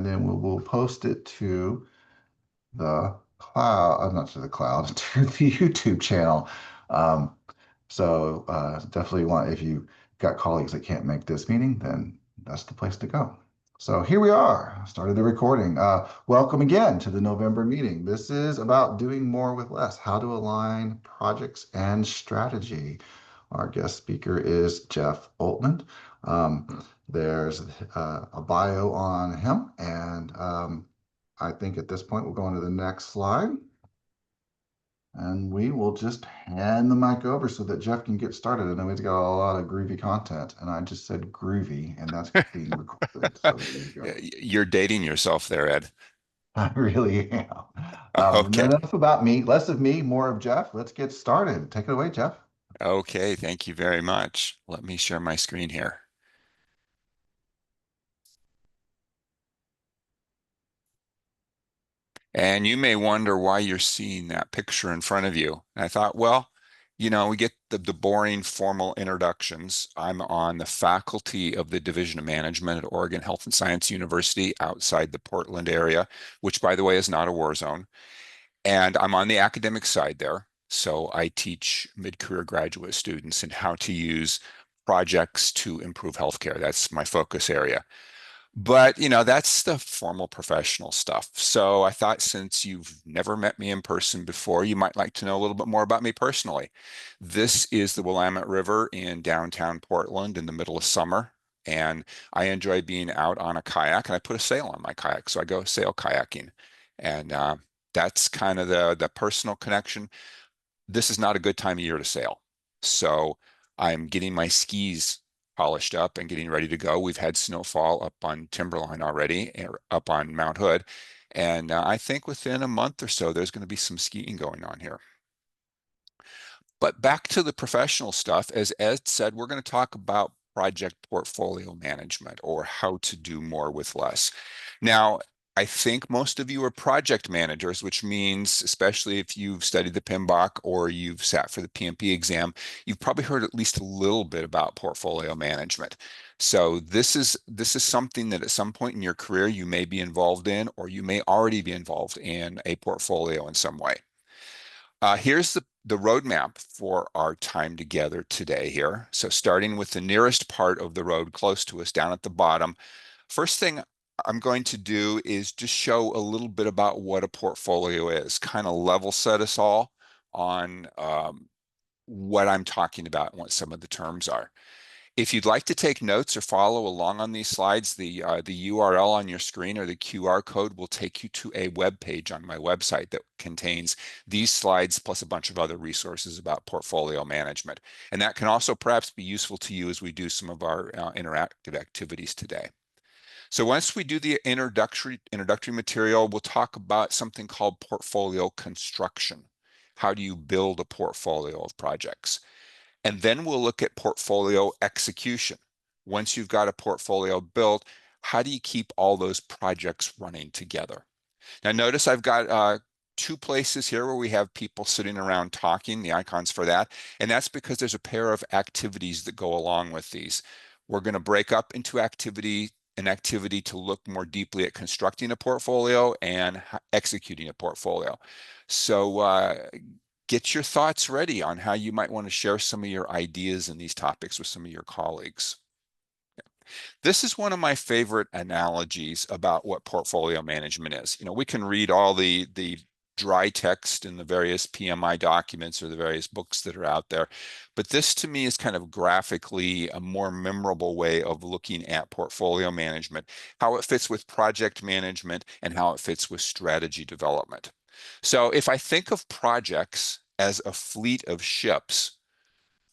and then we will post it to the cloud, not to the cloud, to the YouTube channel. Um, definitely if you got colleagues that can't make this meeting, then that's the place to go. So here we are, started the recording. Welcome again to the November meeting. This is about doing more with less, how to align projects and strategy. Our guest speaker is Jeff Oltmann. There's a bio on him, and I think at this point we'll go on to the next slide. And we will just hand the mic over so that Jeff can get started. I know he's got a lot of groovy content, and I just said groovy, and that's being recorded. So there you go. You're dating yourself there, Ed. I really am. Okay. Enough about me, less of me, more of Jeff. Let's get started. Take it away, Jeff. Okay, thank you very much. Let me share my screen here. And you may wonder why you're seeing that picture in front of you. And I thought, well, we get the boring formal introductions. I'm on the faculty of the Division of Management at Oregon Health and Science University outside the Portland area, which, by the way, is not a war zone. And I'm on the academic side there. So I teach mid-career graduate students in how to use projects to improve healthcare. That's my focus area. But, that's the formal professional stuff. So I thought since you've never met me in person before, you might like to know a little bit more about me personally. This is the Willamette River in downtown Portland in the middle of summer. And I enjoy being out on a kayak, and I put a sail on my kayak. So I go sail kayaking. And that's kind of the personal connection. This is not a good time of year to sail. So I'm getting my skis polished up and getting ready to go. We've had snowfall up on Timberline already, up on Mount Hood. And I think within a month or so, there's going to be some skiing going on here. But back to the professional stuff, as Ed said, we're going to talk about project portfolio management, or how to do more with less. Now, I think most of you are project managers, which means, especially if you've studied the PMBOK or you've sat for the PMP exam, you've probably heard at least a little bit about portfolio management. So this is something that at some point in your career you may be involved in, or you may already be involved in a portfolio in some way. Here's the roadmap for our time together today here. So starting with the nearest part of the road close to us down at the bottom, first thing I'm going to do is just show a little bit about what a portfolio is, kind of level set us all on what I'm talking about and what some of the terms are. If you'd like to take notes or follow along on these slides, the URL on your screen or the QR code will take you to a web page on my website that contains these slides plus a bunch of other resources about portfolio management. And that can also perhaps be useful to you as we do some of our interactive activities today. So once we do the introductory material, we'll talk about something called portfolio construction. How do you build a portfolio of projects? And then we'll look at portfolio execution. Once you've got a portfolio built, how do you keep all those projects running together? Now notice I've got two places here where we have people sitting around talking, the icons for that. And that's because there's a pair of activities that go along with these. We're going to break up into an activity to look more deeply at constructing a portfolio and executing a portfolio. So get your thoughts ready on how you might want to share some of your ideas in these topics with some of your colleagues. This is one of my favorite analogies about what portfolio management is. We can read all the dry text in the various PMI documents or the various books that are out there, but this to me is kind of graphically a more memorable way of looking at portfolio management, how it fits with project management and how it fits with strategy development. So if I think of projects as a fleet of ships,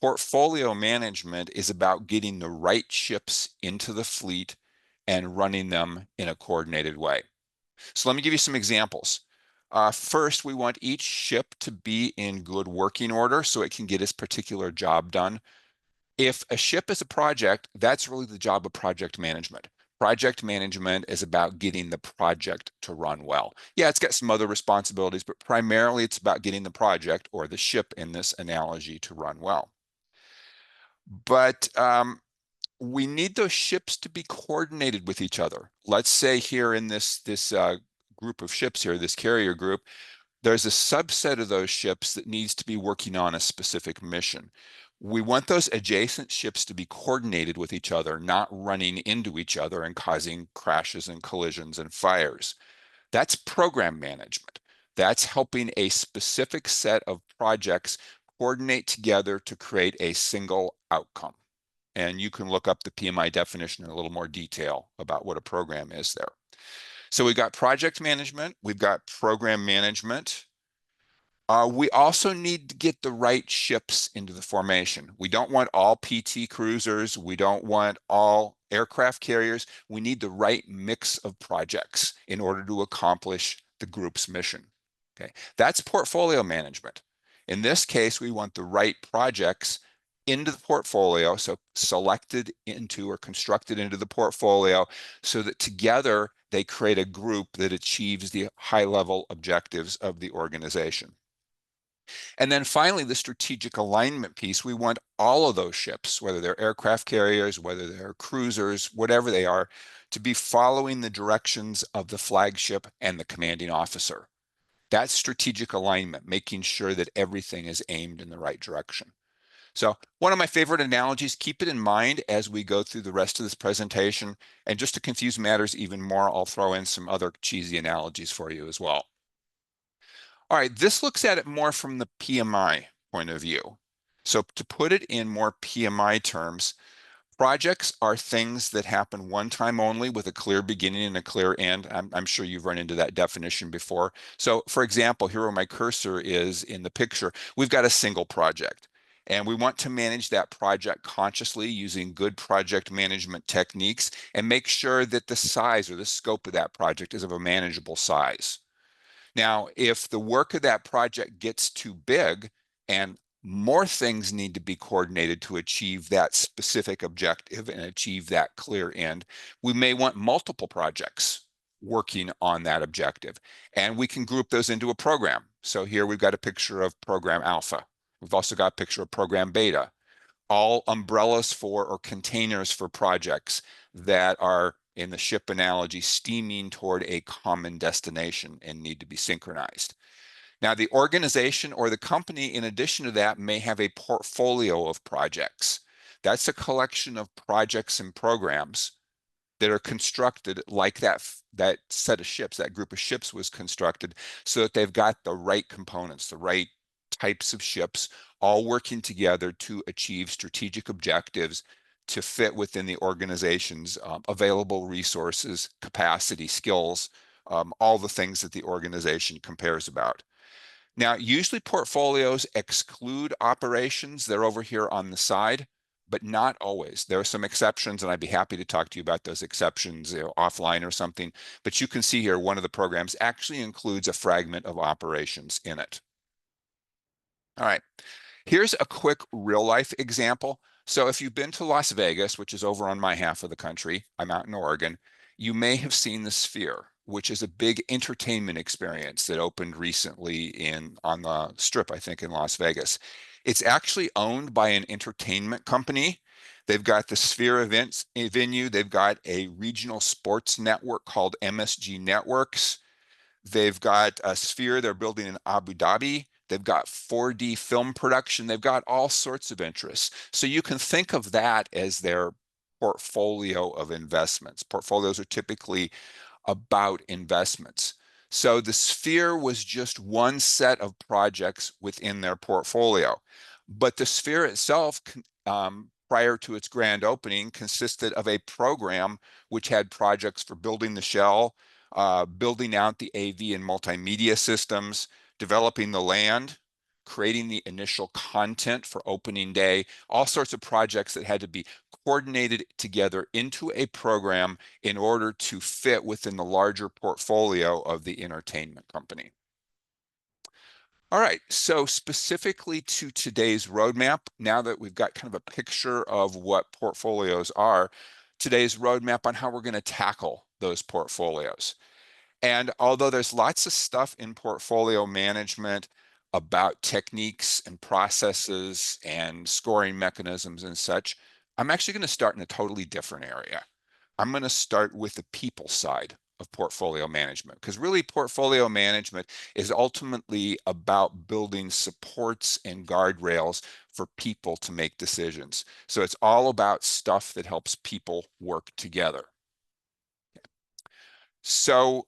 portfolio management is about getting the right ships into the fleet and running them in a coordinated way. So let me give you some examples. First, we want each ship to be in good working order so it can get its particular job done. If a ship is a project, that's really the job of project management. Project management is about getting the project to run well. Yeah, it's got some other responsibilities, but primarily it's about getting the project, or the ship in this analogy, to run well. But we need those ships to be coordinated with each other. Let's say here in this group of ships here, this carrier group, there's a subset of those ships that needs to be working on a specific mission. We want those adjacent ships to be coordinated with each other, not running into each other and causing crashes and collisions and fires. That's program management. That's helping a specific set of projects coordinate together to create a single outcome. And you can look up the PMI definition in a little more detail about what a program is there. So we've got project management, we've got program management. We also need to get the right ships into the formation. We don't want all PT cruisers. We don't want all aircraft carriers. We need the right mix of projects in order to accomplish the group's mission. Okay, that's portfolio management. In this case, we want the right projects into the portfolio, so selected into or constructed into the portfolio so that together they create a group that achieves the high level objectives of the organization. And then finally, the strategic alignment piece, we want all of those ships, whether they're aircraft carriers, whether they're cruisers, whatever they are, to be following the directions of the flagship and the commanding officer. That's strategic alignment, making sure that everything is aimed in the right direction. So one of my favorite analogies, keep it in mind as we go through the rest of this presentation. And just to confuse matters even more, I'll throw in some other cheesy analogies for you as well. All right, this looks at it more from the PMI point of view. So to put it in more PMI terms, projects are things that happen one time only with a clear beginning and a clear end. I'm sure you've run into that definition before. So for example, here where my cursor is in the picture, we've got a single project. And we want to manage that project consciously using good project management techniques and make sure that the size or the scope of that project is of a manageable size. Now, if the work of that project gets too big and more things need to be coordinated to achieve that specific objective and achieve that clear end, we may want multiple projects working on that objective. And we can group those into a program. So here we've got a picture of program alpha. We've also got a picture of program beta, all umbrellas for or containers for projects that are, in the ship analogy, steaming toward a common destination and need to be synchronized. Now, the organization or the company, in addition to that, may have a portfolio of projects. That's a collection of projects and programs that are constructed like that set of ships, that group of ships was constructed so that they've got the right components, the right types of ships, all working together to achieve strategic objectives to fit within the organization's available resources, capacity, skills, all the things that the organization compares about. Now, usually portfolios exclude operations. They're over here on the side, but not always. There are some exceptions, and I'd be happy to talk to you about those exceptions, offline or something. But you can see here, one of the programs actually includes a fragment of operations in it. All right, here's a quick real life example. So if you've been to Las Vegas, which is over on my half of the country, I'm out in Oregon, you may have seen the Sphere, which is a big entertainment experience that opened recently on the Strip, I think, in Las Vegas. It's actually owned by an entertainment company. They've got the Sphere events venue. They've got a regional sports network called MSG Networks. They've got a Sphere they're building in Abu Dhabi. They've got 4D film production. They've got all sorts of interests. So you can think of that as their portfolio of investments. Portfolios are typically about investments. So the Sphere was just one set of projects within their portfolio. But the Sphere itself, prior to its grand opening, consisted of a program which had projects for building the shell, building out the AV and multimedia systems, developing the land, creating the initial content for opening day, all sorts of projects that had to be coordinated together into a program in order to fit within the larger portfolio of the entertainment company. All right, so specifically to today's roadmap, now that we've got kind of a picture of what portfolios are, today's roadmap on how we're going to tackle those portfolios. And although there's lots of stuff in portfolio management about techniques and processes and scoring mechanisms and such, I'm actually going to start in a totally different area. I'm going to start with the people side of portfolio management because really portfolio management is ultimately about building supports and guardrails for people to make decisions. So it's all about stuff that helps people work together. So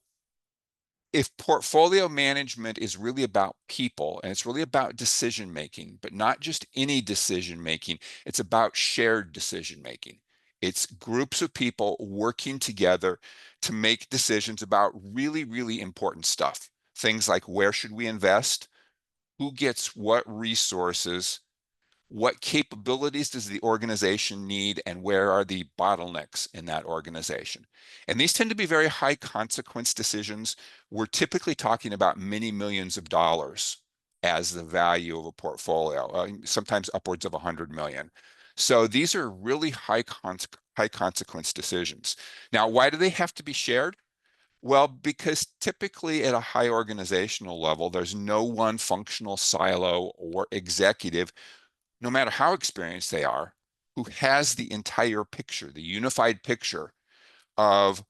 if portfolio management is really about people and it's really about decision making, but not just any decision making, it's about shared decision making. It's groups of people working together to make decisions about really, really important stuff. Things like where should we invest? Who gets what resources? What capabilities does the organization need, and where are the bottlenecks in that organization? And these tend to be very high consequence decisions. We're typically talking about many millions of dollars as the value of a portfolio, sometimes upwards of 100 million. So these are really high consequence decisions. Now, why do they have to be shared? Well, because typically at a high organizational level, there's no one functional silo or executive, no matter how experienced they are, who has the entire picture, the unified picture of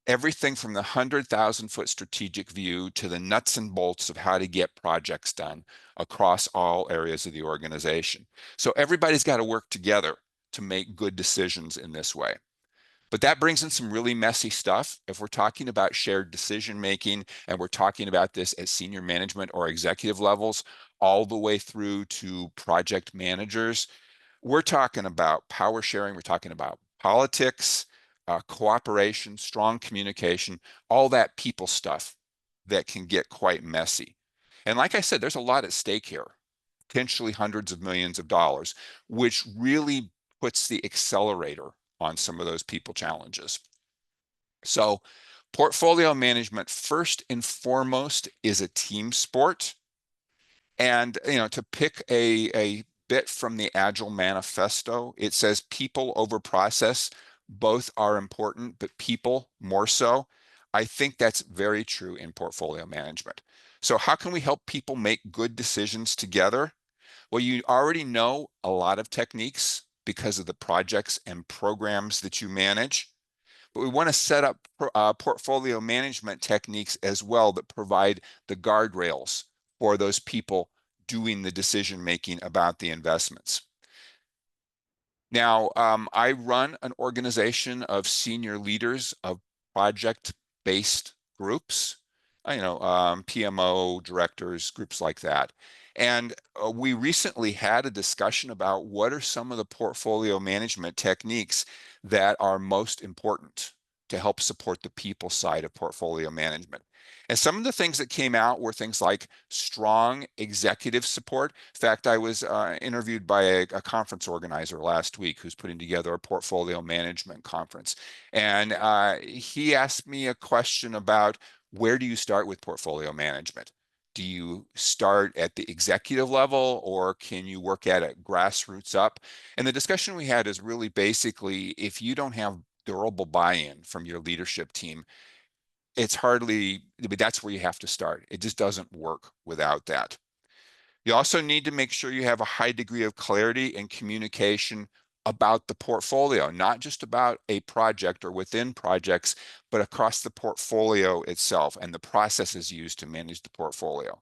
everything from the 100,000-foot strategic view to the nuts and bolts of how to get projects done across all areas of the organization. So everybody's got to work together to make good decisions in this way. But that brings in some really messy stuff. If we're talking about shared decision making and we're talking about this at senior management or executive levels, all the way through to project managers, we're talking about power sharing, we're talking about politics, cooperation, strong communication, all that people stuff that can get quite messy. And like I said, there's a lot at stake here, potentially hundreds of millions of dollars, which really puts the accelerator on some of those people challenges. So portfolio management, first and foremost, is a team sport. And to pick a bit from the Agile Manifesto, it says people over process, both are important, but people more so. I think that's very true in portfolio management. So how can we help people make good decisions together? Well, you already know a lot of techniques because of the projects and programs that you manage, but we want to set up portfolio management techniques as well that provide the guardrails for those people doing the decision making about the investments. Now, I run an organization of senior leaders of project-based groups, PMO directors, groups like that. And we recently had a discussion about what are some of the portfolio management techniques that are most important to help support the people side of portfolio management. And some of the things that came out were things like strong executive support. In fact, I was interviewed by a conference organizer last week who's putting together a portfolio management conference. And he asked me a question about where do you start with portfolio management? Do you start at the executive level or can you work at it grassroots up? And the discussion we had is really basically if you don't have durable buy-in from your leadership team, it's hardly, but that's where you have to start. It just doesn't work without that. You also need to make sure you have a high degree of clarity and communication about the portfolio, not just about a project or within projects, but across the portfolio itself and the processes used to manage the portfolio.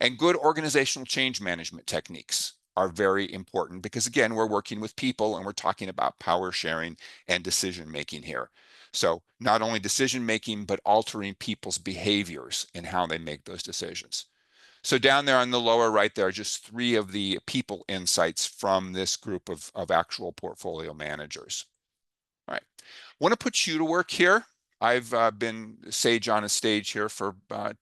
And good organizational change management techniques are very important because, again, we're working with people and we're talking about power sharing and decision making here. So not only decision making, but altering people's behaviors and how they make those decisions. So down there on the lower right, there are just three of the people insights from this group of actual portfolio managers. All right, I want to put you to work here. I've been sage on a stage here for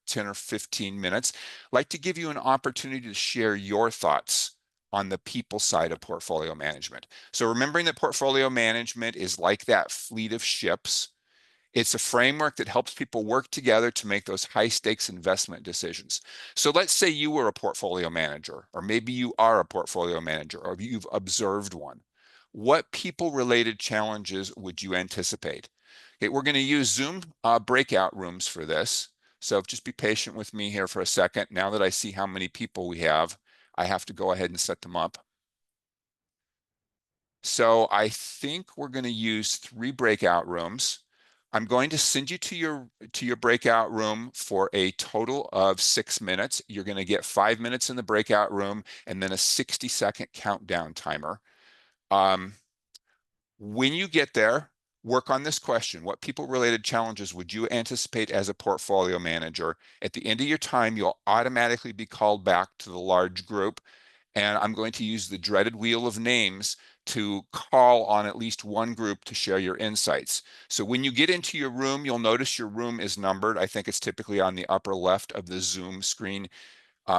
10 or 15 minutes. I'd like to give you an opportunity to share your thoughts on the people side of portfolio management. So remembering that portfolio management is like that fleet of ships. It's a framework that helps people work together to make those high stakes investment decisions. So let's say you were a portfolio manager, or maybe you are a portfolio manager, or you've observed one. What people related challenges would you anticipate? Okay, we're going to use Zoom breakout rooms for this. So just be patient with me here for a second. Now that I see how many people we have, I have to go ahead and set them up. So I think we're going to use 3 breakout rooms. I'm going to send you to your breakout room for a total of 6 minutes. You're going to get 5 minutes in the breakout room and then a 60-second countdown timer. Um, when you get there, work on this question. What people-related challenges would you anticipate as a portfolio manager? At the end of your time, you'll automatically be called back to the large group, and I'm going to use the dreaded wheel of names to call on at least one group to share your insights. So when you get into your room, you'll notice your room is numbered. I think it's typically on the upper left of the Zoom screen.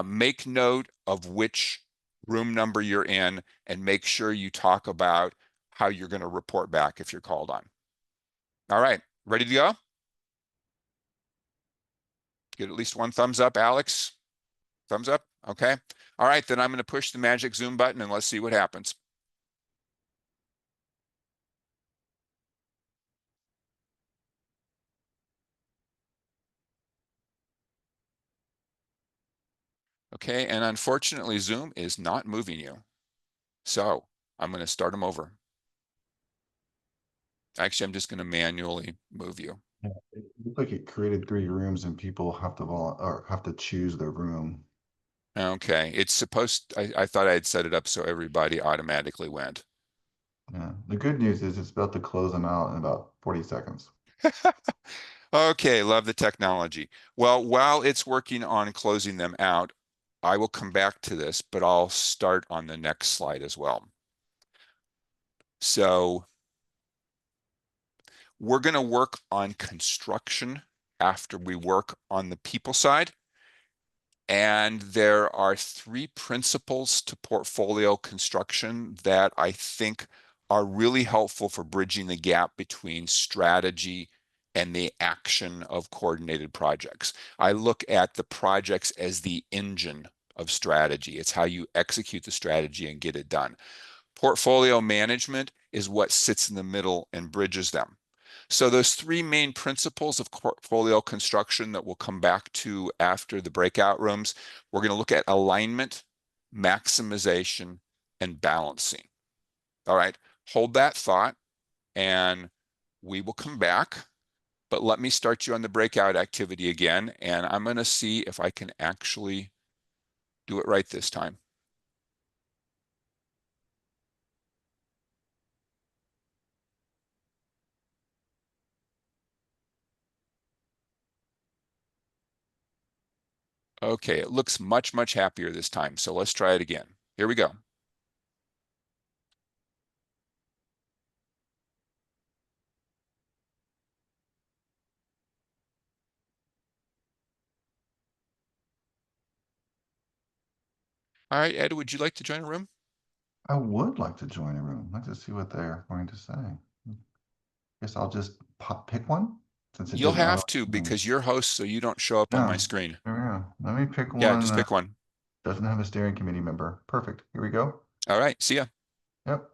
Make note of which room number you're in and make sure you talk about how you're going to report back if you're called on. All right, ready to go? Get at least one thumbs up, Alex. Thumbs up. Okay. All right, then I'm going to push the magic Zoom button and let's see what happens. Okay, and unfortunately, Zoom is not moving you. So I'm going to start them over. Actually, I'm just going to manually move you. Yeah, it looked like it created 3 rooms and people have to or have to choose their room. Okay, it's supposed, I thought I had set it up so everybody automatically went. Yeah. The good news is it's about to close them out in about 40 seconds. Okay, love the technology. Well, while it's working on closing them out, I will come back to this, but I'll start on the next slide as well. So we're going to work on construction after we work on the people side. And there are 3 principles to portfolio construction that I think are really helpful for bridging the gap between strategy and the action of coordinated projects. I look at the projects as the engine of strategy. It's how you execute the strategy and get it done. Portfolio management is what sits in the middle and bridges them. So those 3 main principles of portfolio construction that we'll come back to after the breakout rooms, we're going to look at alignment, maximization, and balancing. All right, hold that thought and we will come back. But let me start you on the breakout activity again, and I'm going to see if I can actually do it right this time. Okay, it looks much, much happier this time. So let's try it again. Here we go. All right, Ed, would you like to join a room? I would like to join a room. Let's just see what they're going to say. Guess I'll just pick one since it You'll didn't auto have to assign. because you're host, so you don't show up on my Yeah, screen. there we go. Let me pick Yeah, one just that pick one. doesn't have a steering committee member. Perfect. Here we go. All right, see ya. Yep.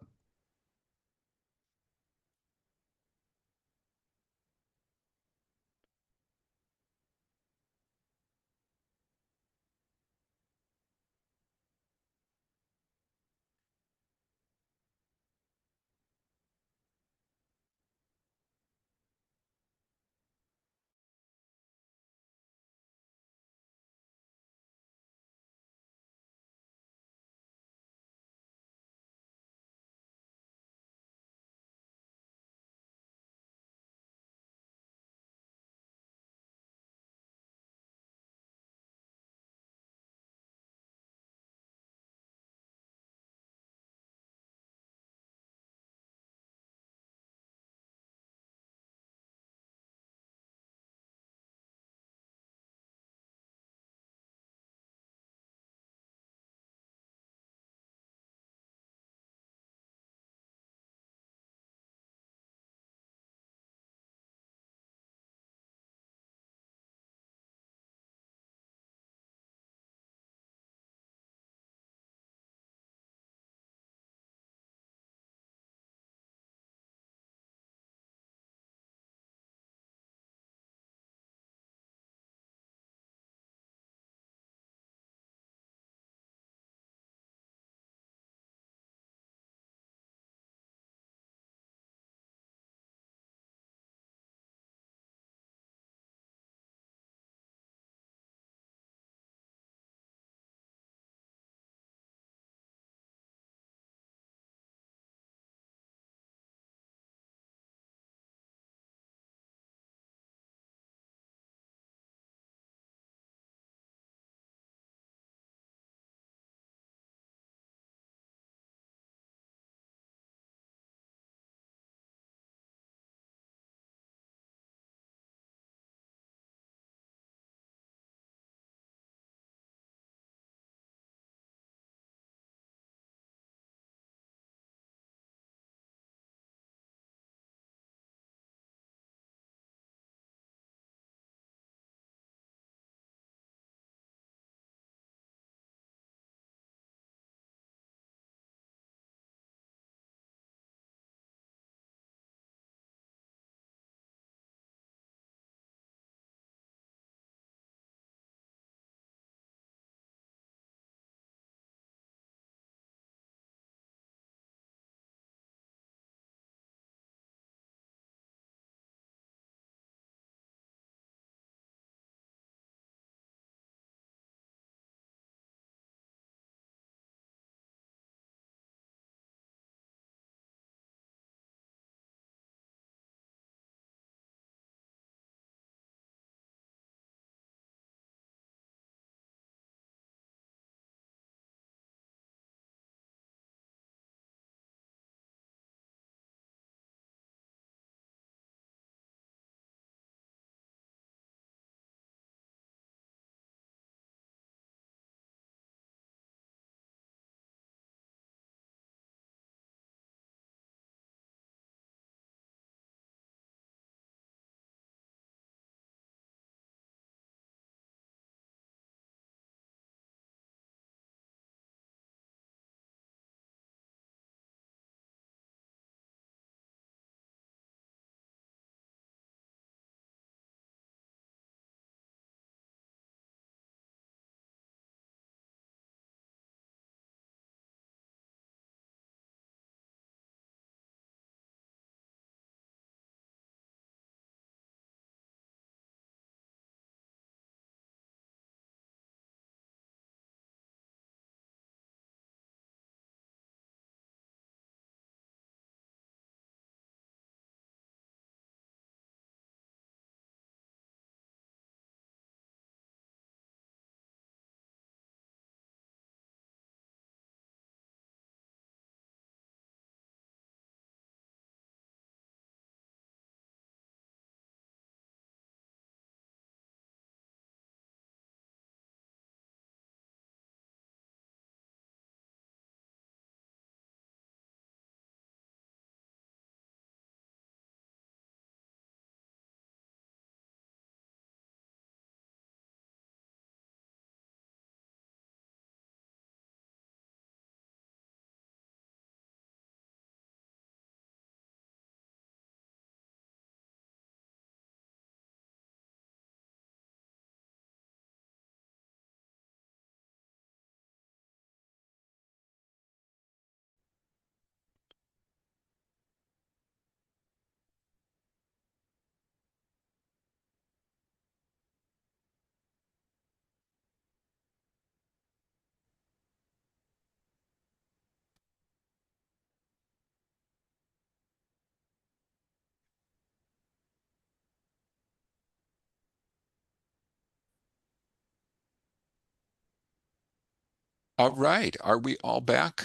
All right. Are we all back?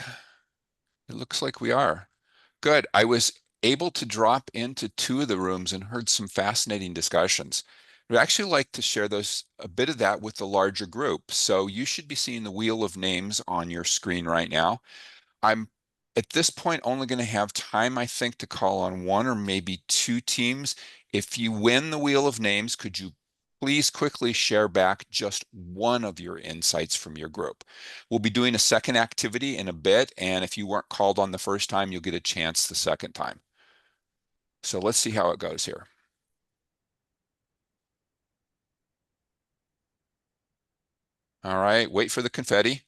It looks like we are. Good. I was able to drop into two of the rooms and heard some fascinating discussions. I'd actually like to share those a bit of that with the larger group. So you should be seeing the wheel of names on your screen right now. I'm at this point only going to have time, I think, to call on one or maybe two teams. If you win the wheel of names, could you please quickly share back just one of your insights from your group? We'll be doing a second activity in a bit, and if you weren't called on the first time, you'll get a chance the second time. So let's see how it goes here. All right, wait for the confetti.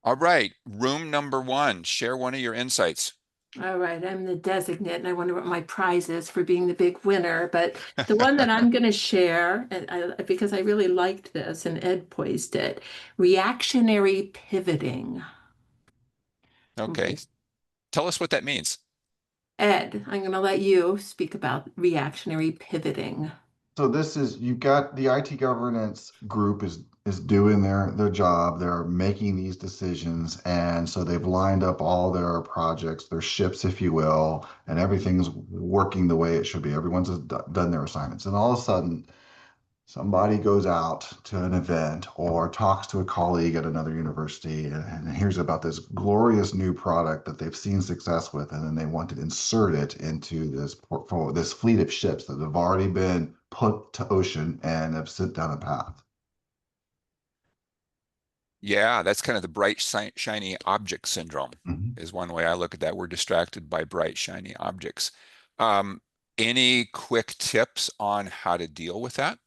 All right, room number one, share one of your insights. All right, I'm the designate, and I wonder what my prize is for being the big winner. But the one that I'm going to share, because I really liked this, and Ed poised it, reactionary pivoting. Okay, tell us what that means. Ed, I'm going to let you speak about reactionary pivoting. So this is you've got the IT governance group is doing their job. They're making these decisions, and so they've lined up all their projects, their ships, if you will, and everything's working the way it should be. Everyone's done their assignments, and all of a sudden, somebody goes out to an event or talks to a colleague at another university and hears about this glorious new product that they've seen success with, and then they want to insert it into this portfolio, this fleet of ships that have already been put to ocean and have sent down a path. Yeah, that's kind of the bright, shiny object syndrome Mhm. is one way I look at that. We're distracted by bright, shiny objects. Um, any quick tips on how to deal with that?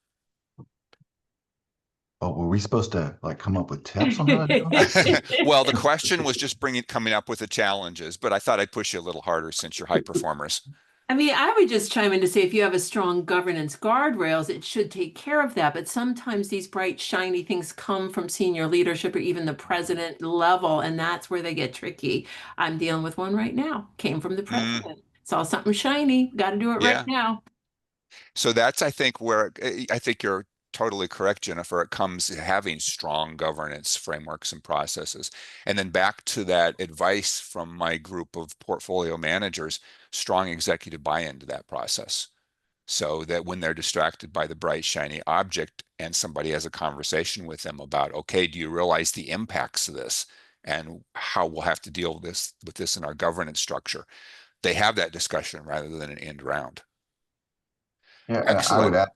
Oh, were we supposed to like come up with tips on how to do this? Well, the question was just coming up with the challenges, but I thought I'd push you a little harder since you're high performers. I mean, I would just chime in to say if you have a strong governance guardrails, it should take care of that. But sometimes these bright, shiny things come from senior leadership or even the president level, and that's where they get tricky. I'm dealing with one right now. Came from the Mm, president. Saw something shiny. Got to do it right yeah. now. So that's, I think, where I think you're totally correct, Jennifer. It comes to having strong governance frameworks and processes. And then back to that advice from my group of portfolio managers, strong executive buy-in to that process. So that when they're distracted by the bright, shiny object and somebody has a conversation with them about, okay, do you realize the impacts of this and how we'll have to deal with this in our governance structure? They have that discussion rather than an end round. Yeah, and I would Excellent. add,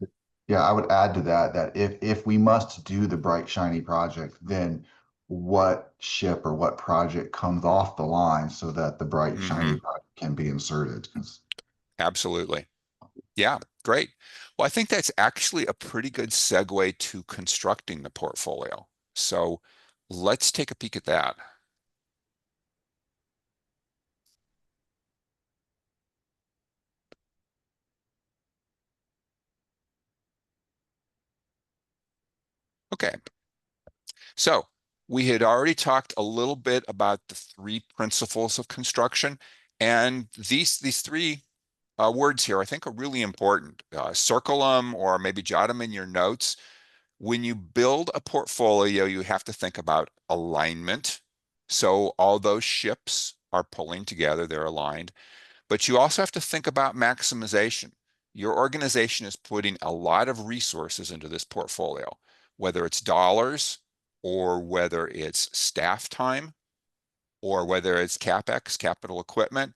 yeah, I would add to that that if we must do the bright shiny project, then what ship or what project comes off the line so that the bright shiny Hmm. project can be inserted? 'Cause Absolutely. Yeah, great. Well, I think that's actually a pretty good segue to constructing the portfolio. So let's take a peek at that. Okay. So we had already talked a little bit about the three principles of construction, and these three words here I think are really important. Circle them or maybe jot them in your notes. When you build a portfolio, you have to think about alignment. So all those ships are pulling together, they're aligned. But you also have to think about maximization. Your organization is putting a lot of resources into this portfolio, whether it's dollars or whether it's staff time or whether it's CapEx, capital equipment.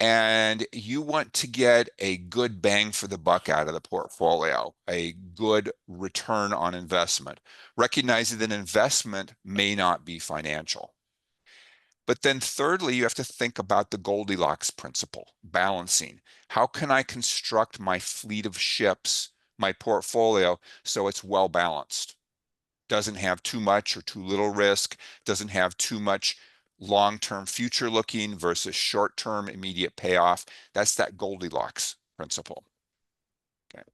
And you want to get a good bang for the buck out of the portfolio, a good return on investment, recognizing that investment may not be financial. But then thirdly, you have to think about the Goldilocks principle, balancing. How can I construct my fleet of ships, my portfolio, so it's well balanced? Doesn't have too much or too little risk, doesn't have too much long-term future looking versus short-term immediate payoff. That's that Goldilocks principle. Okay.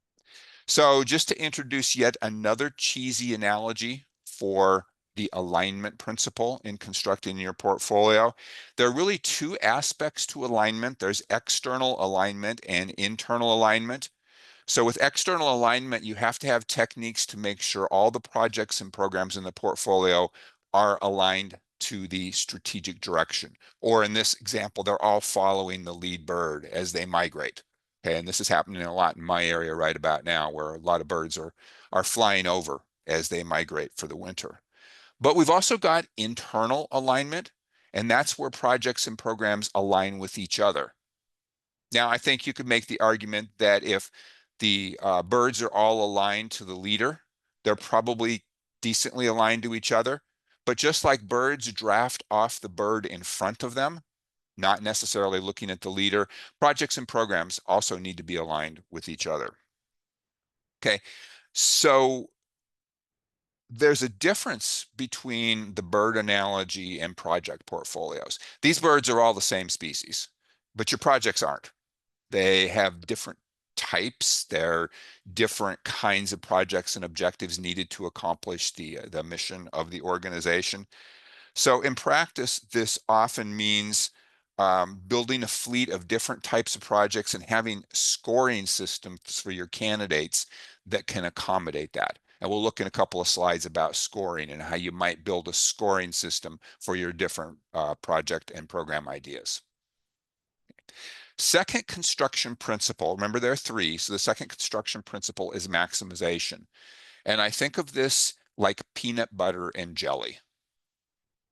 So just to introduce yet another cheesy analogy for the alignment principle in constructing your portfolio, there are really two aspects to alignment. There's external alignment and internal alignment. So with external alignment, you have to have techniques to make sure all the projects and programs in the portfolio are aligned to the strategic direction. Or in this example, they're all following the lead bird as they migrate. Okay, and this is happening a lot in my area right about now, where a lot of birds are flying over as they migrate for the winter. But we've also got internal alignment, and that's where projects and programs align with each other. Now, I think you could make the argument that if the birds are all aligned to the leader, they're probably decently aligned to each other. But just like birds draft off the bird in front of them, not necessarily looking at the leader, projects and programs also need to be aligned with each other. Okay, so there's a difference between the bird analogy and project portfolios. These birds are all the same species, but your projects aren't. They have different types. They're different kinds of projects and objectives needed to accomplish the mission of the organization. So in practice, this often means building a fleet of different types of projects and having scoring systems for your candidates that can accommodate that. And we'll look in a couple of slides about scoring and how you might build a scoring system for your different project and program ideas. Second construction principle, remember there are three, so the second construction principle is maximization. And I think of this like peanut butter and jelly.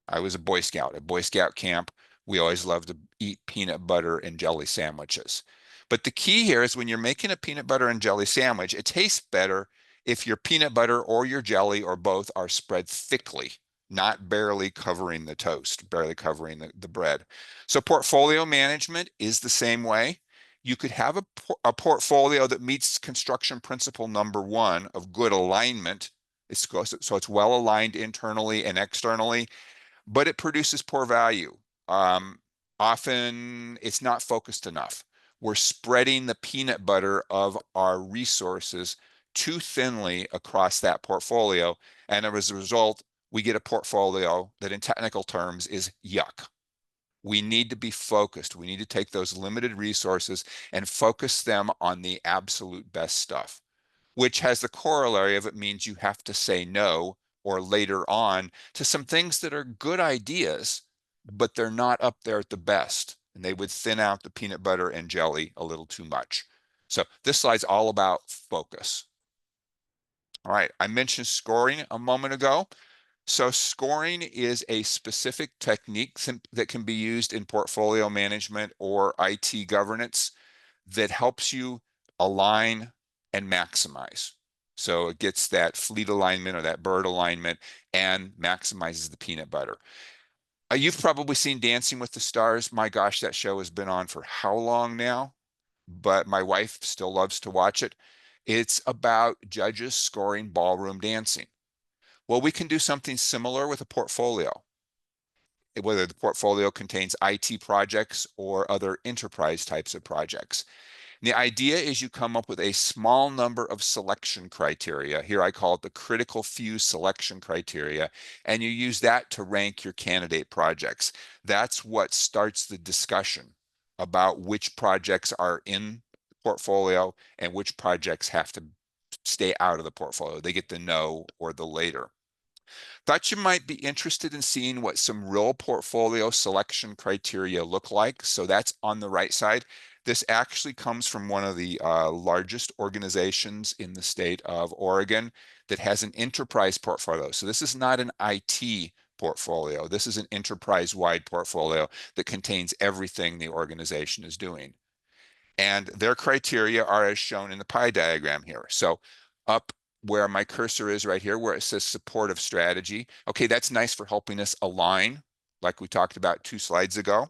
I was a Boy Scout at Boy Scout camp. We always loved to eat peanut butter and jelly sandwiches. But the key here is when you're making a peanut butter and jelly sandwich, it tastes better if your peanut butter or your jelly or both are spread thickly, not barely covering the toast, barely covering the bread. So portfolio management is the same way. You could have a portfolio that meets construction principle number one of good alignment. So it's well aligned internally and externally, but it produces poor value. Often it's not focused enough. We're spreading the peanut butter of our resources too thinly across that portfolio. And as a result, we get a portfolio that in technical terms is yuck. We need to be focused. We need to take those limited resources and focus them on the absolute best stuff, which has the corollary of it means you have to say no or later on to some things that are good ideas, but they're not up there at the best. And they would thin out the peanut butter and jelly a little too much. So this slide's all about focus. All right, I mentioned scoring a moment ago. So scoring is a specific technique that can be used in portfolio management or IT governance that helps you align and maximize. So it gets that fleet alignment or that bird alignment and maximizes the peanut butter. You've probably seen Dancing with the Stars. My gosh, that show has been on for how long now? But my wife still loves to watch it. It's about judges scoring ballroom dancing. Well, we can do something similar with a portfolio, whether the portfolio contains IT projects or other enterprise types of projects. And the idea is you come up with a small number of selection criteria. Here I call it the critical few selection criteria, and you use that to rank your candidate projects. That's what starts the discussion about which projects are in the portfolio and which projects have to stay out of the portfolio. They get the no or the later. Thought you might be interested in seeing what some real portfolio selection criteria look like. So that's on the right side. This actually comes from one of the largest organizations in the state of Oregon that has an enterprise portfolio. So this is not an IT portfolio. This is an enterprise-wide portfolio that contains everything the organization is doing. And their criteria are as shown in the pie diagram here. So up where my cursor is right here, where it says supportive strategy. Okay, that's nice for helping us align, like we talked about 2 slides ago.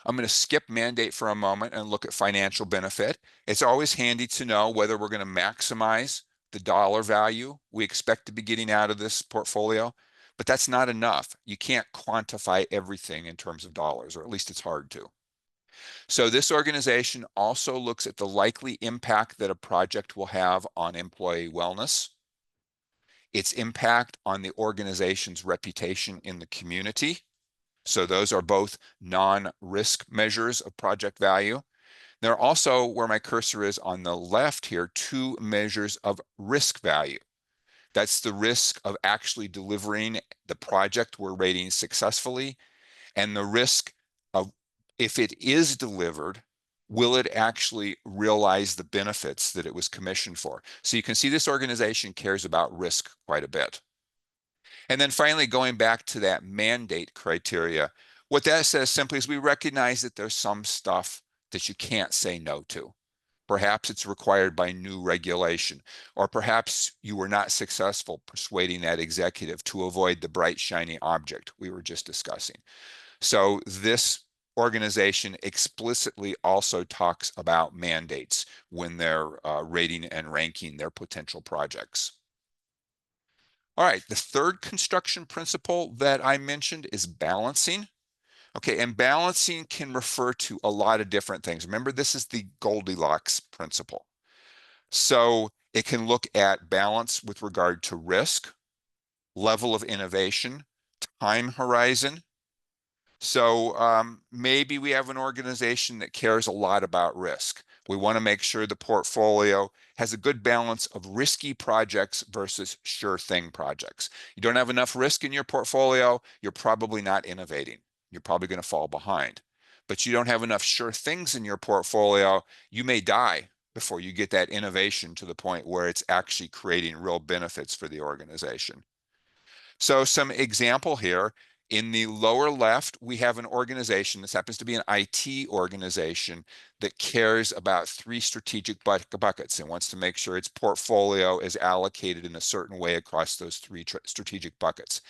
I'm going to skip mandate for a moment and look at financial benefit. It's always handy to know whether we're going to maximize the dollar value we expect to be getting out of this portfolio, but that's not enough. You can't quantify everything in terms of dollars, or at least it's hard to. So this organization also looks at the likely impact that a project will have on employee wellness, its impact on the organization's reputation in the community. So those are both non-risk measures of project value. There are also, where my cursor is on the left here, two measures of risk value. That's the risk of actually delivering the project we're rating successfully, and the risk of, if it is delivered, will it actually realize the benefits that it was commissioned for? So you can see this organization cares about risk quite a bit. And then finally, going back to that mandate criteria, what that says simply is we recognize that there's some stuff that you can't say no to. Perhaps it's required by new regulation, or perhaps you were not successful persuading that executive to avoid the bright, shiny object we were just discussing. So this organization explicitly also talks about mandates when they're rating and ranking their potential projects. All right, the third construction principle that I mentioned is balancing. Okay, and balancing can refer to a lot of different things. Remember, this is the Goldilocks principle. So it can look at balance with regard to risk, level of innovation, time horizon. So maybe we have an organization that cares a lot about risk. We want to make sure the portfolio has a good balance of risky projects versus sure thing projects. You don't have enough risk in your portfolio, you're probably not innovating. You're probably going to fall behind. But you don't have enough sure things in your portfolio, you may die before you get that innovation to the point where it's actually creating real benefits for the organization. So some example here, in the lower left, we have an organization, this happens to be an IT organization, that cares about three strategic buckets and wants to make sure its portfolio is allocated in a certain way across those three strategic buckets.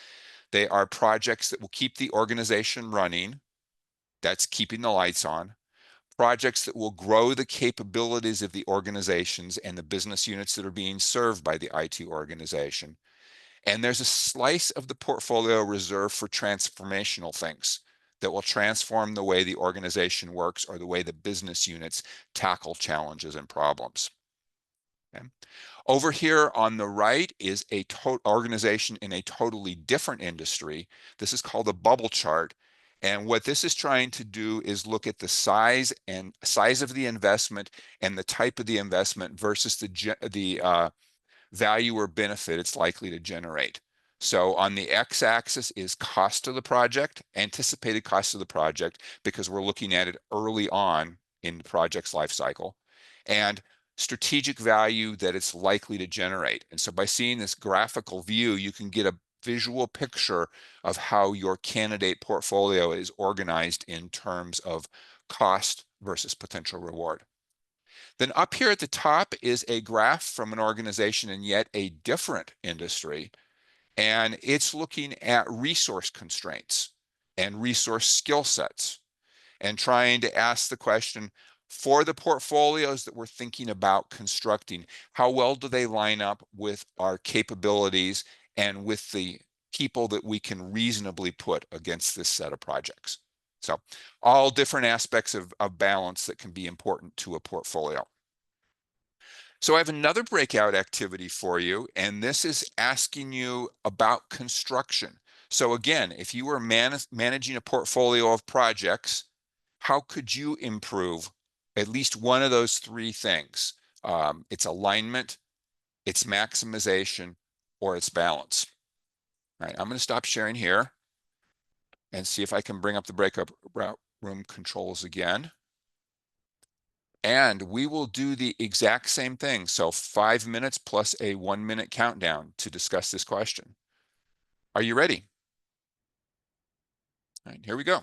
They are projects that will keep the organization running, that's keeping the lights on, projects that will grow the capabilities of the organizations and the business units that are being served by the IT organization. And there's a slice of the portfolio reserved for transformational things that will transform the way the organization works or the way the business units tackle challenges and problems. Okay. Over here on the right is a organization in a totally different industry. This is called a bubble chart. And what this is trying to do is look at the size of the investment and the type of the investment versus the value or benefit it's likely to generate. So on the x-axis is cost of the project, anticipated cost of the project, because we're looking at it early on in the project's life cycle, and strategic value that it's likely to generate. And so by seeing this graphical view, you can get a visual picture of how your candidate portfolio is organized in terms of cost versus potential reward. Then up here at the top is a graph from an organization in yet a different industry, and it's looking at resource constraints and resource skill sets and trying to ask the question, for the portfolios that we're thinking about constructing, how well do they line up with our capabilities and with the people that we can reasonably put against this set of projects? So all different aspects of balance that can be important to a portfolio. So I have another breakout activity for you, and this is asking you about construction. So again, if you were managing a portfolio of projects, how could you improve at least one of those three things? It's alignment, it's maximization, or it's balance. All right, I'm going to stop sharing here and see if I can bring up the breakout room controls again. And we will do the exact same thing. So 5 minutes plus a 1-minute countdown to discuss this question. Are you ready? All right, here we go.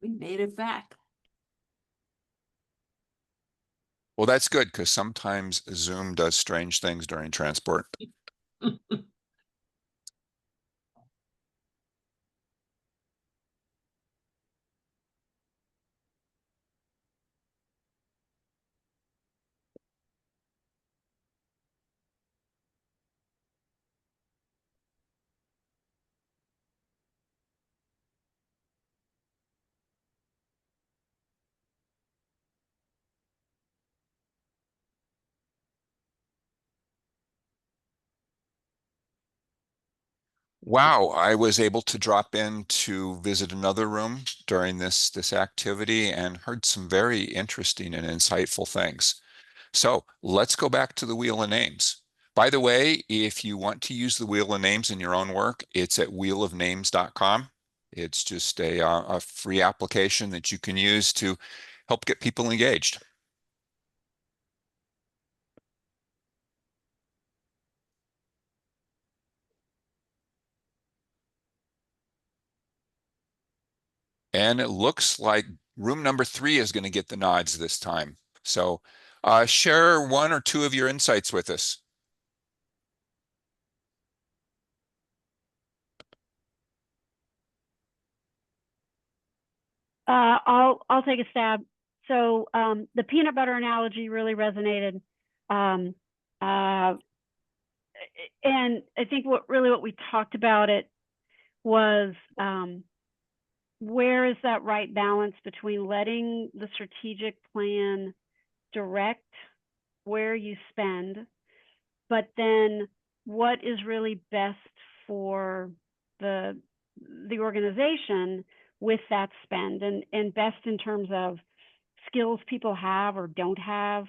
We made it back. Well, that's good because sometimes Zoom does strange things during transport. Wow, I was able to drop in to visit another room during this activity and heard some very interesting and insightful things. So let's go back to the Wheel of Names. By the way, if you want to use the Wheel of Names in your own work, it's at wheelofnames.com. It's just a free application that you can use to help get people engaged. And it looks like room number 3 is going to get the nods this time. So share one or two of your insights with us. I'll take a stab. So the peanut butter analogy really resonated. And I think what we talked about it was where is that right balance between letting the strategic plan direct where you spend, but then what is really best for the organization with that spend, and best in terms of skills people have or don't have.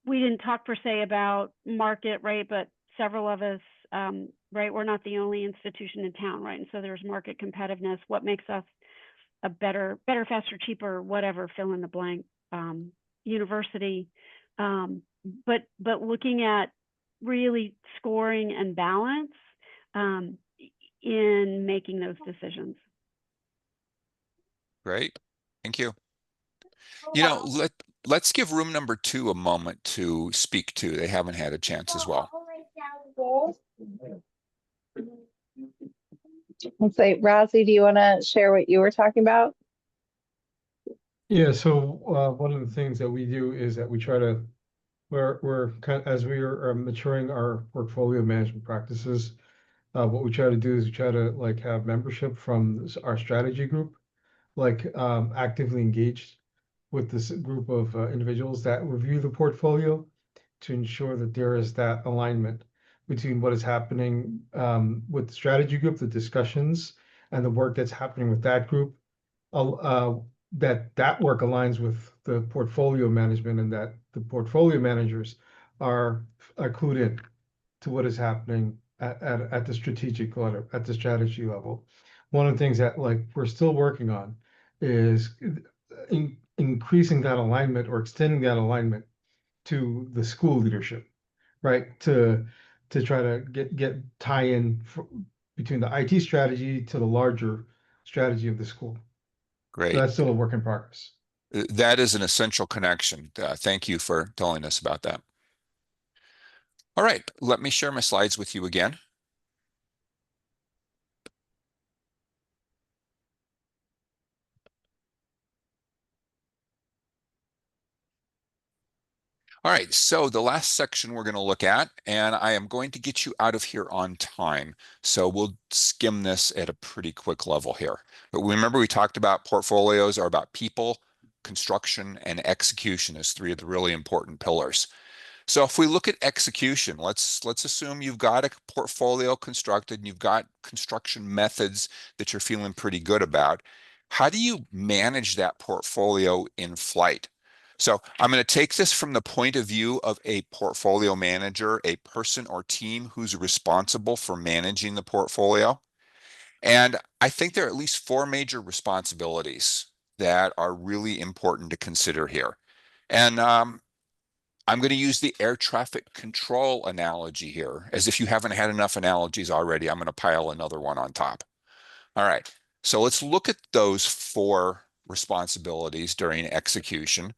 We didn't talk per se about market, right? But several of us, right, we're not the only institution in town, right? And so there's market competitiveness. What makes us a better, faster, cheaper, whatever, fill in the blank, university. But looking at really scoring and balance in making those decisions. Great. Thank you. You know, let's give room number 2 a moment to speak to. They haven't had a chance as well. Let's say, Rosie, do you want to share what you were talking about? Yeah, so one of the things that we do is that we try to, we're kind of, as we are maturing our portfolio management practices, what we try to do is we try to like have membership from our strategy group, like actively engaged with this group of individuals that review the portfolio to ensure that there is that alignment between what is happening with the strategy group, the discussions, and the work that's happening with that group. That work aligns with the portfolio management, and that the portfolio managers are clued in to what is happening at the strategic level, at the strategy level. One of the things that like we're still working on is increasing that alignment or extending that alignment to the school leadership, right? To try to get tie-in between the IT strategy to the larger strategy of the school. So Great. that's still a work in progress. That is an essential connection. Thank you for telling us about that. All right, let me share my slides with you again. All right, so the last section we're going to look at, and I am going to get you out of here on time. So we'll skim this at a pretty quick level here. But remember, we talked about portfolios are about people, construction, and execution as 3 of the really important pillars. So if we look at execution, let's assume you've got a portfolio constructed and you've got construction methods that you're feeling pretty good about. How do you manage that portfolio in flight? So I'm going to take this from the point of view of a portfolio manager, a person or team who's responsible for managing the portfolio. And I think there are at least 4 major responsibilities that are really important to consider here. And I'm going to use the air traffic control analogy here, as if you haven't had enough analogies already. I'm going to pile another one on top. All right. So let's look at those 4 responsibilities during execution.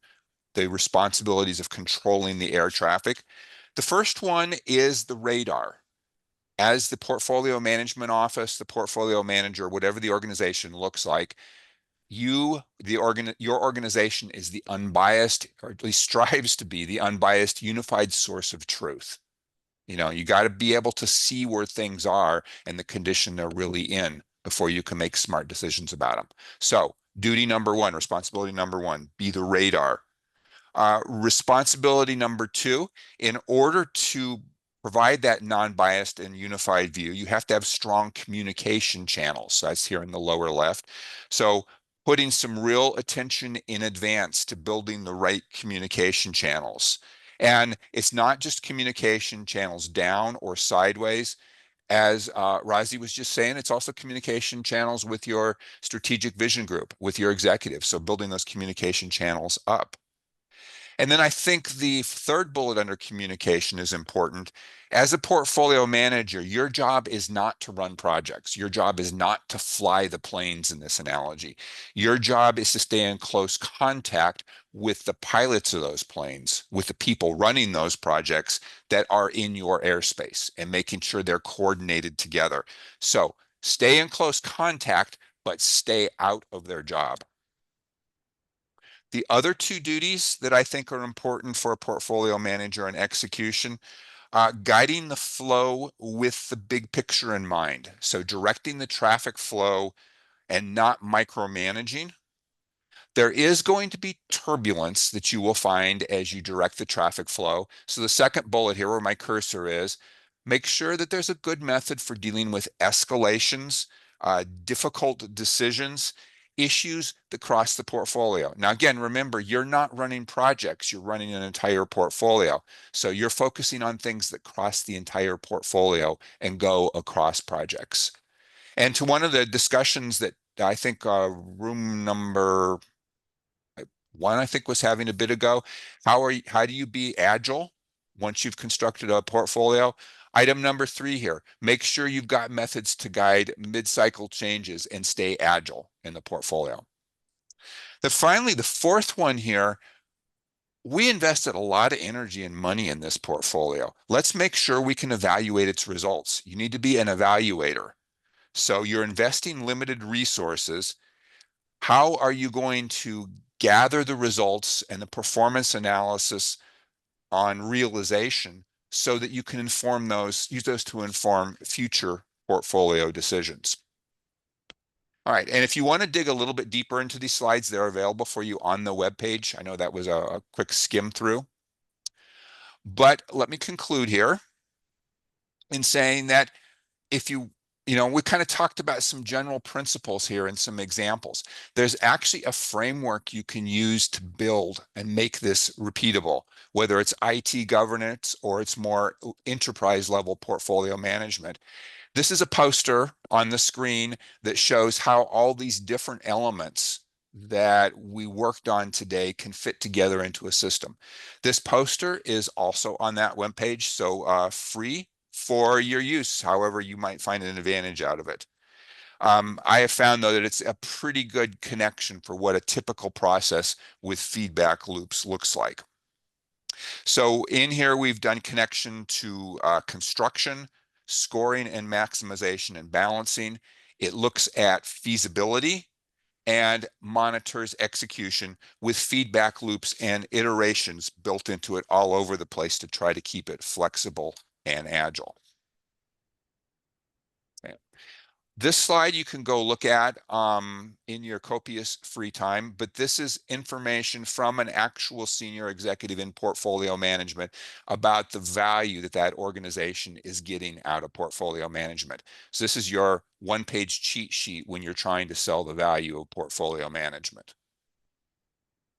The responsibilities of controlling the air traffic. The first one is the radar. As the portfolio management office, the portfolio manager, whatever the organization looks like, your organization is the unbiased, or at least strives to be the unbiased, unified source of truth. You know, you got to be able to see where things are and the condition they're really in before you can make smart decisions about them. So, duty number 1, responsibility number 1, be the radar. Responsibility number 2, in order to provide that non-biased and unified view, you have to have strong communication channels. So that's here in the lower left. So putting some real attention in advance to building the right communication channels. And it's not just communication channels down or sideways. As Razi was just saying, it's also communication channels with your strategic vision group, with your executives. So building those communication channels up. And then I think the third bullet under communication is important. As a portfolio manager, your job is not to run projects. Your job is not to fly the planes in this analogy. Your job is to stay in close contact with the pilots of those planes, with the people running those projects that are in your airspace, and making sure they're coordinated together. So stay in close contact, but stay out of their job. The other 2 duties that I think are important for a portfolio manager and execution, guiding the flow with the big picture in mind. So directing the traffic flow and not micromanaging. There is going to be turbulence that you will find as you direct the traffic flow. So the second bullet here where my cursor is, make sure that there's a good method for dealing with escalations, difficult decisions, issues that cross the portfolio. Now, again, remember, you're not running projects, you're running an entire portfolio. So you're focusing on things that cross the entire portfolio and go across projects. And to one of the discussions that I think room number 1, I think, was having a bit ago, how do you be agile once you've constructed a portfolio? Item number 3 here, make sure you've got methods to guide mid-cycle changes and stay agile in the portfolio. Finally, the 4th one here, we invested a lot of energy and money in this portfolio. Let's make sure we can evaluate its results. You need to be an evaluator. So you're investing limited resources. How are you going to gather the results and the performance analysis on realization so that you can use those to inform future portfolio decisions? All right, and if you want to dig a little bit deeper into these slides, they're available for you on the webpage. I know that was a quick skim through. But let me conclude here in saying that if we kind of talked about some general principles here and some examples. There's actually a framework you can use to build and make this repeatable, whether it's IT governance or it's more enterprise level portfolio management. This is a poster on the screen that shows how all these different elements that we worked on today can fit together into a system. This poster is also on that webpage, so free for your use, however you might find an advantage out of it. I have found, though, that it's a pretty good connection for what a typical process with feedback loops looks like. So in here, we've done connection to construction, scoring and maximization and balancing. It looks at feasibility and monitors execution with feedback loops and iterations built into it all over the place to try to keep it flexible and agile. Okay. This slide you can go look at in your copious free time, but this is information from an actual senior executive in portfolio management about the value that that organization is getting out of portfolio management. So this is your 1-page cheat sheet when you're trying to sell the value of portfolio management.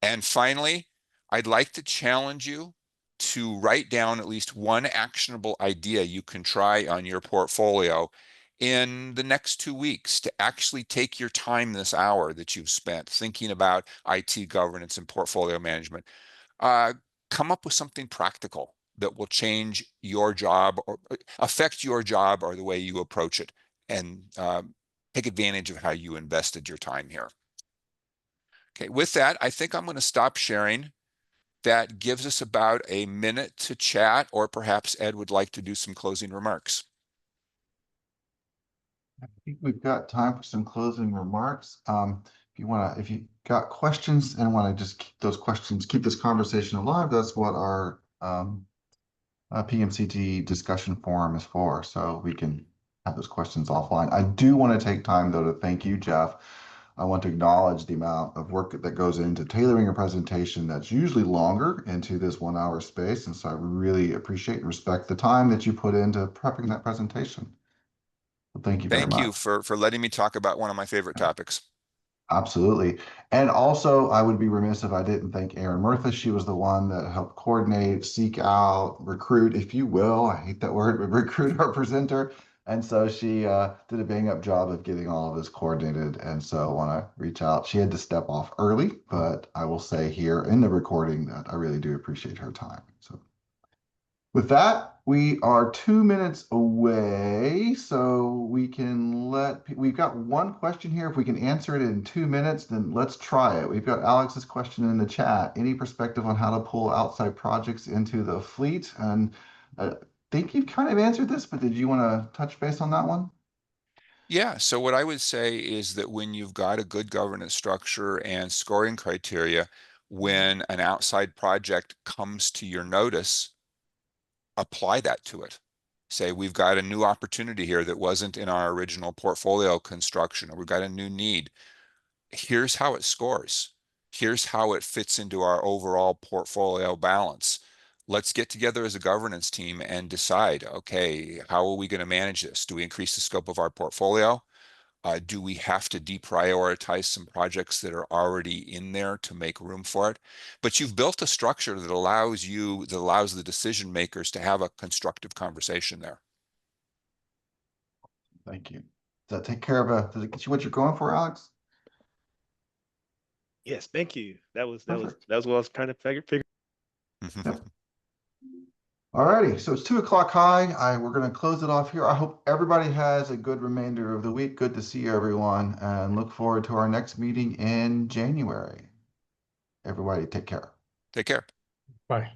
And finally, I'd like to challenge you to write down at least one actionable idea you can try on your portfolio in the next 2 weeks to actually take your time this hour that you've spent thinking about IT governance and portfolio management. Come up with something practical that will change your job or affect your job or the way you approach it. And take advantage of how you invested your time here. Okay, with that, I think I'm going to stop sharing. That gives us about a minute to chat, or perhaps Ed would like to do some closing remarks. I think we've got time for some closing remarks. If you got questions and want to just keep those questions, keep this conversation alive, that's what our PMCG discussion forum is for. So we can have those questions offline. I do want to take time though to thank you, Jeff. I want to acknowledge the amount of work that goes into tailoring a presentation that's usually longer into this 1 hour space. And so I really appreciate and respect the time that you put into prepping that presentation. So thank you very Thank you much. for letting me talk about one of my favorite topics. Absolutely. And also, I would be remiss if I didn't thank Erin Murtha. She was the one that helped coordinate, seek out, recruit, if you will. I hate that word, but recruit our presenter. And so she did a bang up job of getting all of this coordinated. And so I want to reach out. She had to step off early, but I will say here in the recording that I really do appreciate her time. So with that, we are 2 minutes away, so we've got one question here. If we can answer it in 2 minutes, then let's try it. We've got Alex's question in the chat. Any perspective on how to pull outside projects into the fleet? And I think you've kind of answered this, but did you want to touch base on that one? Yeah, so what I would say is that when you've got a good governance structure and scoring criteria, when an outside project comes to your notice, apply that to it. Say, we've got a new opportunity here that wasn't in our original portfolio construction, or we've got a new need. Here's how it scores. Here's how it fits into our overall portfolio balance. Let's get together as a governance team and decide, okay, how are we going to manage this? Do we increase the scope of our portfolio? Do we have to deprioritize some projects that are already in there to make room for it? But you've built a structure that allows the decision makers to have a constructive conversation there. Thank you. Does that take care of does it get you what you're going for, Alex? Yes, thank you. That was Perfect. what I was trying to figure. Yep. All righty, so it's 2 o'clock high. We're going to close it off here. I hope everybody has a good remainder of the week. Good to see everyone, and look forward to our next meeting in January. Everybody, take care. Take care. Bye.